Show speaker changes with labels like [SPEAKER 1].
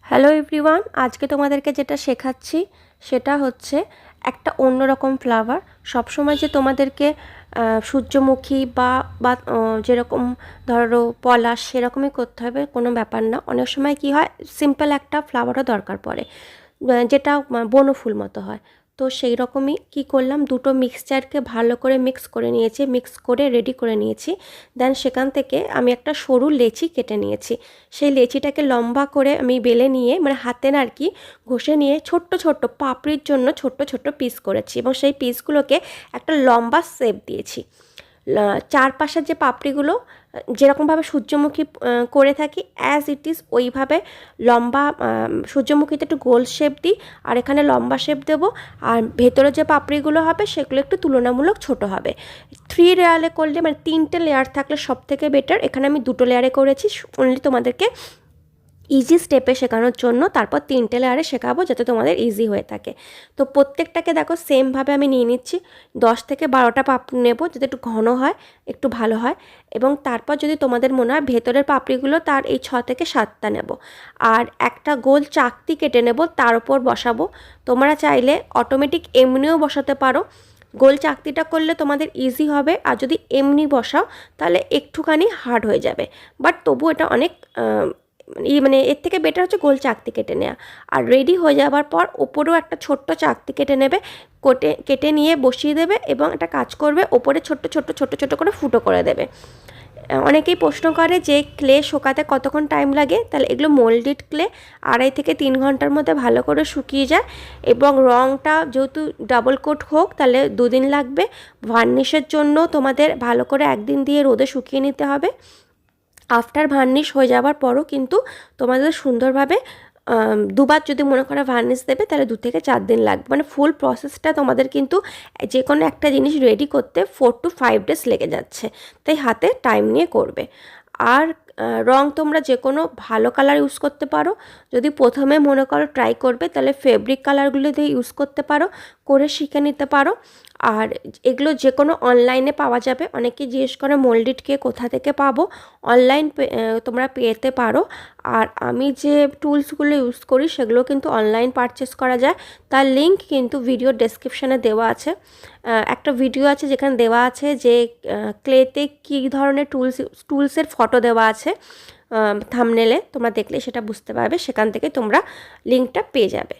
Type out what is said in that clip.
[SPEAKER 1] Hello everyone, আজকে তোমাদেরকে যেটা শেখাচ্ছি সেটা হচ্ছে একটা অন্যরকম ফ্লাওয়ার। সবসময় যে তোমাদেরকে সূর্যমুখী বা বা যেরকম ধরো পলাশ সেরকমই করতে হবে কোনো ব্যাপার না। অনেক সময় কি হয়, সিম্পল একটা ফ্লাওয়ারও দরকার পড়ে, যেটা বনফুল মতো হয়। তো সেই রকমই কী করলাম, দুটো মিক্সচারকে ভালো করে মিক্স করে নিয়েছি, মিক্স করে রেডি করে নিয়েছি। দেন সেখান থেকে আমি একটা সরু লেচি কেটে নিয়েছি। সেই লেচিটাকে লম্বা করে আমি বেলে নিয়ে, মানে হাতে না আর কি ঘষে নিয়ে ছোট্ট ছোট্ট পাপড়ির জন্য ছোট্ট ছোট্ট পিস করেছি এবং সেই পিসগুলোকে একটা লম্বা শেপ দিয়েছি। চারপাশের যে পাপড়িগুলো যেরকমভাবে সূর্যমুখী করে থাকি অ্যাজ ইট ইজ ওইভাবে লম্বা, সূর্যমুখীতে একটু গোল শেপ দিই আর এখানে লম্বা শেপ দেবো। আর ভেতরে যে পাপড়িগুলো হবে সেগুলো একটু তুলনামূলক ছোট হবে। 3 লেয়ারে করলে, মানে 3টে লেয়ার থাকলে সব থেকে বেটার। এখানে আমি 2টো লেয়ারে করেছি, অনলি তোমাদেরকে ইজি স্টেপে শেখানোর জন্য। তারপর 3টে লেয়ারে শেখাবো যাতে তোমাদের ইজি হয়ে থাকে। তো প্রত্যেকটাকে দেখো সেমভাবে আমি নিয়ে নিচ্ছি। 10 থেকে 12টা পাপড়ি নেব, যাতে একটু ঘন হয়, একটু ভালো হয়। এবং তারপর যদি তোমাদের মনে হয় ভেতরের পাপড়িগুলো, তার এই 6 থেকে 7টা নেব। আর একটা গোল চাকতি কেটে নেব, তার উপর বসাবো। তোমরা চাইলে অটোমেটিক এমনিও বসাতে পারো, গোল চাকতিটা করলে তোমাদের ইজি হবে। আর যদি এমনি বসাও তাহলে একটুখানি হার্ড হয়ে যাবে, বাট তবু এটা অনেক মানে এর থেকে বেটার হচ্ছে গোল চাকতি কেটে নেওয়া। আর রেডি হয়ে যাওয়ার পর ওপরেও একটা ছোট্ট চাকতি কেটে নেবে, কেটে নিয়ে বসিয়ে দেবে এবং একটা কাজ করবে, ওপরে ছোট্ট ছোট্ট ছোট্ট ছোট্ট করে ফুটো করে দেবে। অনেকেই প্রশ্ন করে যে ক্লে শোকাতে কতক্ষণ টাইম লাগে, তাহলে এগুলো মোল্ডেড ক্লে 2.5 থেকে 3 ঘন্টার মধ্যে ভালো করে শুকিয়ে যায়। এবং রঙটা যেহেতু ডাবল কোট হোক তাহলে 2 দিন লাগবে। ভার্নিশের জন্য তোমাদের ভালো করে 1 দিন দিয়ে রোদে শুকিয়ে নিতে হবে। আফটার ভার্নিশ হয়ে যাওয়ার পরও কিন্তু তোমাদের সুন্দরভাবে দুবার যদি মনে করো ভার্নিশ দেবে তাহলে 2 থেকে 4 দিন লাগবে। মানে ফুল প্রসেসটা তোমাদের কিন্তু যে কোনো একটা জিনিস রেডি করতে 4 to 5 ডেজ লেগে যাচ্ছে, তাই হাতে টাইম নিয়ে করবে। আর রং তোমরা যে কোনো ভালো কালার ইউজ করতে পারো। যদি প্রথমে মনে করো ট্রাই করবে তাহলে ফেব্রিক কালারগুলো দিয়ে ইউজ করতে পারো, করে শিখে নিতে পারো। আর এগুলো যে কোনো অনলাইনে পাওয়া যাবে। অনেকে জিজ্ঞেস করে মোল্ডেড কেক কোথা থেকে পাবো, অনলাইন তোমরা পেতে পারো। আর আমি যে টুলসগুলো ইউজ করি সেগুলো কিন্তু অনলাইন পারচেস করা যায়, তার লিঙ্ক কিন্তু ভিডিও ডেসক্রিপশানে দেওয়া আছে। একটা ভিডিও আছে যেখানে দেওয়া আছে যে ক্লেতে কী ধরনের টুলসের ফটো দেওয়া আছে, থাম্বনেলে তোমরা দেখলে সেটা বুঝতে পারবে, সেখান থেকে তোমরা লিঙ্কটা পেয়ে যাবে।